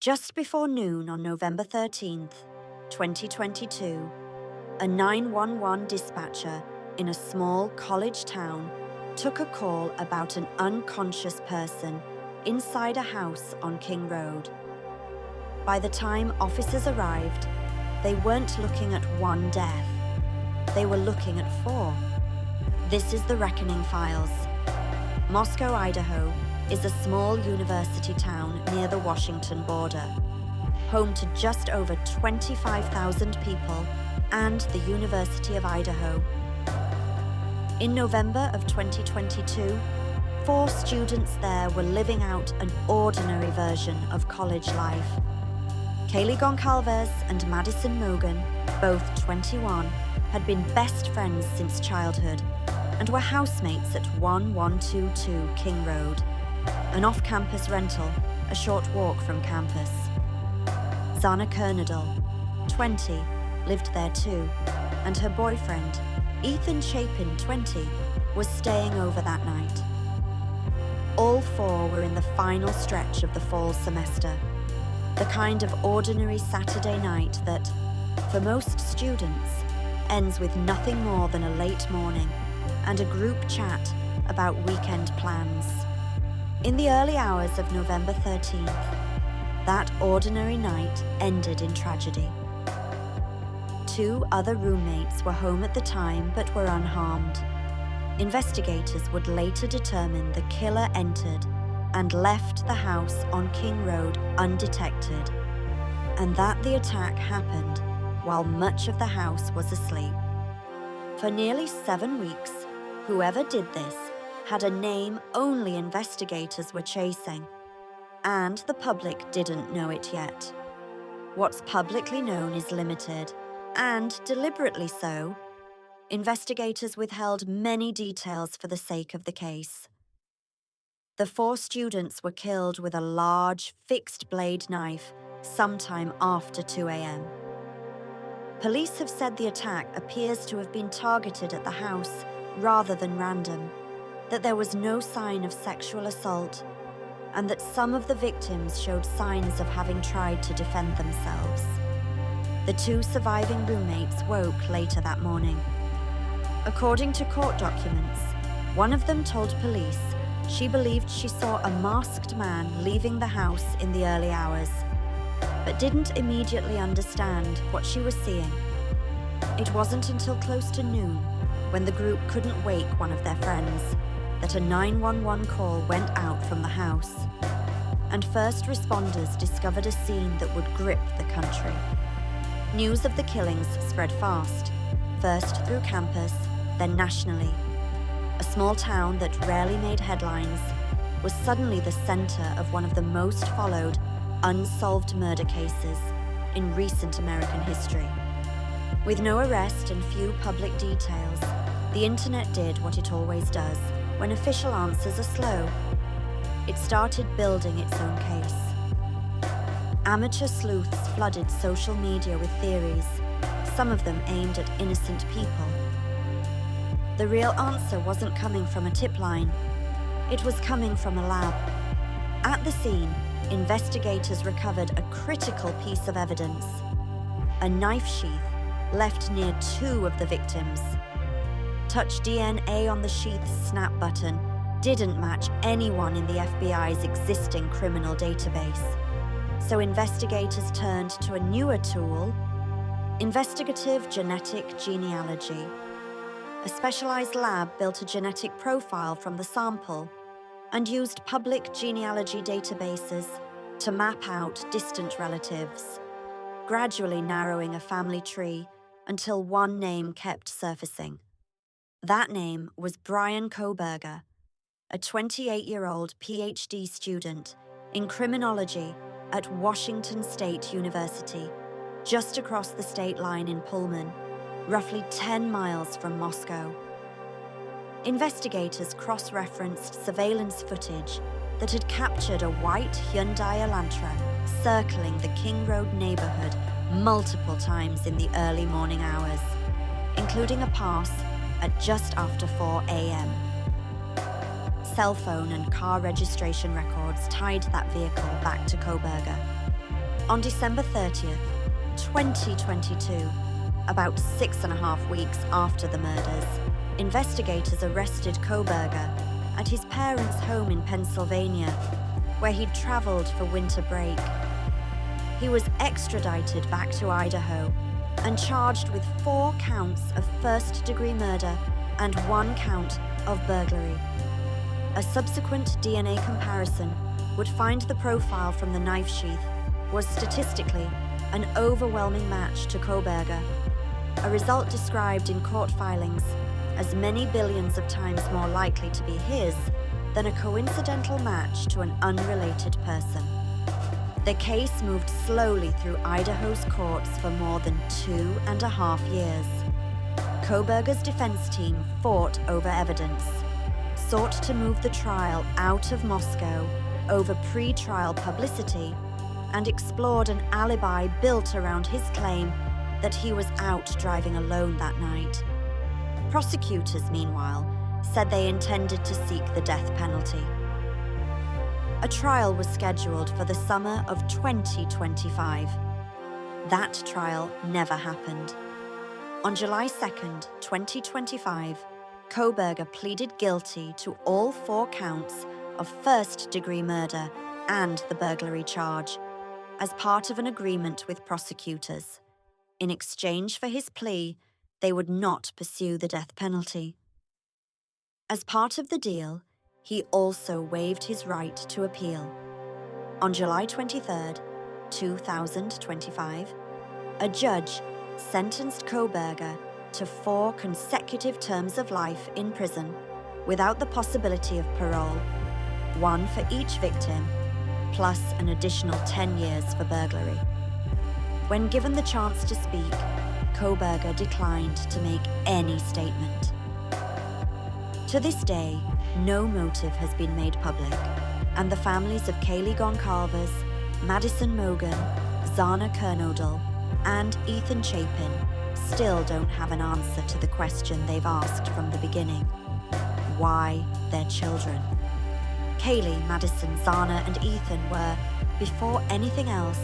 Just before noon on November 13th, 2022, a 911 dispatcher in a small college town took a call about an unconscious person inside a house on King Road. By the time officers arrived, they weren't looking at one death. They were looking at 4. This is the Reckoning Files. Moscow, Idaho, is a small university town near the Washington border, home to just over 25,000 people and the University of Idaho. In November of 2022, 4 students there were living out an ordinary version of college life. Kaylee Goncalves and Madison Mogan, both 21, had been best friends since childhood and were housemates at 1122 King Road, an off-campus rental a short walk from campus. Zana Kernadal, 20, lived there too, and her boyfriend, Ethan Chapin, 20, was staying over that night. All 4 were in the final stretch of the fall semester, the kind of ordinary Saturday night that, for most students, ends with nothing more than a late morning and a group chat about weekend plans. In the early hours of November 13th, that ordinary night ended in tragedy. 2 other roommates were home at the time but were unharmed. Investigators would later determine the killer entered and left the house on King Road undetected, and that the attack happened while much of the house was asleep. For nearly 7 weeks, whoever did this had a name only investigators were chasing, and the public didn't know it yet. What's publicly known is limited, and deliberately so. Investigators withheld many details for the sake of the case. The 4 students were killed with a large, fixed-blade knife sometime after 2 a.m. Police have said the attack appears to have been targeted at the house rather than random, that there was no sign of sexual assault, and that some of the victims showed signs of having tried to defend themselves. The 2 surviving roommates woke later that morning. According to court documents, one of them told police she believed she saw a masked man leaving the house in the early hours, but didn't immediately understand what she was seeing. It wasn't until close to noon, when the group couldn't wake one of their friends, that a 911 call went out from the house, and first responders discovered a scene that would grip the country. News of the killings spread fast, first through campus, then nationally. A small town that rarely made headlines was suddenly the center of one of the most followed, unsolved murder cases in recent American history. With no arrest and few public details, the internet did what it always does when official answers are slow. It started building its own case. Amateur sleuths flooded social media with theories, some of them aimed at innocent people. The real answer wasn't coming from a tip line. It was coming from a lab. At the scene, investigators recovered a critical piece of evidence: a knife sheath left near 2 of the victims. Touch DNA on the sheath's snap button didn't match anyone in the FBI's existing criminal database. So investigators turned to a newer tool: investigative genetic genealogy. A specialized lab built a genetic profile from the sample and used public genealogy databases to map out distant relatives, gradually narrowing a family tree until one name kept surfacing. That name was Bryan Kohberger, a 28-year-old PhD student in criminology at Washington State University, just across the state line in Pullman, roughly 10 miles from Moscow. Investigators cross-referenced surveillance footage that had captured a white Hyundai Elantra circling the King Road neighborhood multiple times in the early morning hours, including a pass at just after 4 a.m. Cell phone and car registration records tied that vehicle back to Kohberger. On December 30th, 2022, about 6.5 weeks after the murders, investigators arrested Kohberger at his parents' home in Pennsylvania, where he'd traveled for winter break. He was extradited back to Idaho and charged with 4 counts of first-degree murder and 1 count of burglary. A subsequent DNA comparison would find the profile from the knife sheath was statistically an overwhelming match to Kohberger, a result described in court filings as many billions of times more likely to be his than a coincidental match to an unrelated person. The case moved slowly through Idaho's courts for more than 2.5 years. Kohberger's defense team fought over evidence, sought to move the trial out of Moscow over pre-trial publicity, and explored an alibi built around his claim that he was out driving alone that night. Prosecutors, meanwhile, said they intended to seek the death penalty. A trial was scheduled for the summer of 2025. That trial never happened. On July 2nd, 2025, Kohberger pleaded guilty to all 4 counts of first-degree murder and the burglary charge, as part of an agreement with prosecutors. In exchange for his plea, they would not pursue the death penalty. As part of the deal, he also waived his right to appeal. On July 23, 2025, a judge sentenced Kohberger to 4 consecutive terms of life in prison without the possibility of parole, 1 for each victim, plus an additional 10 years for burglary. When given the chance to speak, Kohberger declined to make any statement. To this day, no motive has been made public, and the families of Kaylee Goncalves, Madison Mogan, Zana Kernodle, and Ethan Chapin still don't have an answer to the question they've asked from the beginning: why their children? Kaylee, Madison, Zana, and Ethan were, before anything else,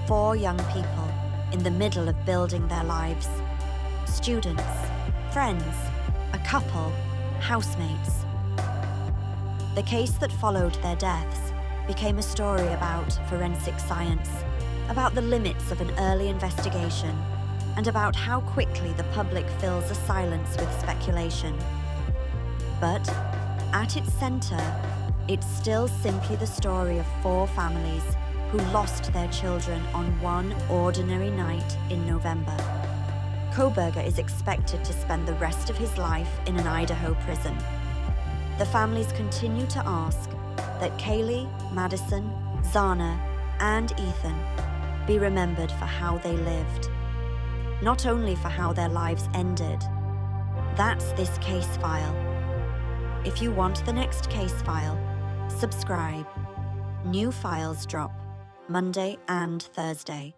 4 young people in the middle of building their lives. Students, friends, a couple, housemates. The case that followed their deaths became a story about forensic science, about the limits of an early investigation, and about how quickly the public fills a silence with speculation. But at its center, it's still simply the story of 4 families who lost their children on one ordinary night in November. Kohberger is expected to spend the rest of his life in an Idaho prison. The families continue to ask that Kaylee, Madison, Zana, and Ethan be remembered for how they lived, not only for how their lives ended. That's this case file. If you want the next case file, subscribe. New files drop Monday and Thursday.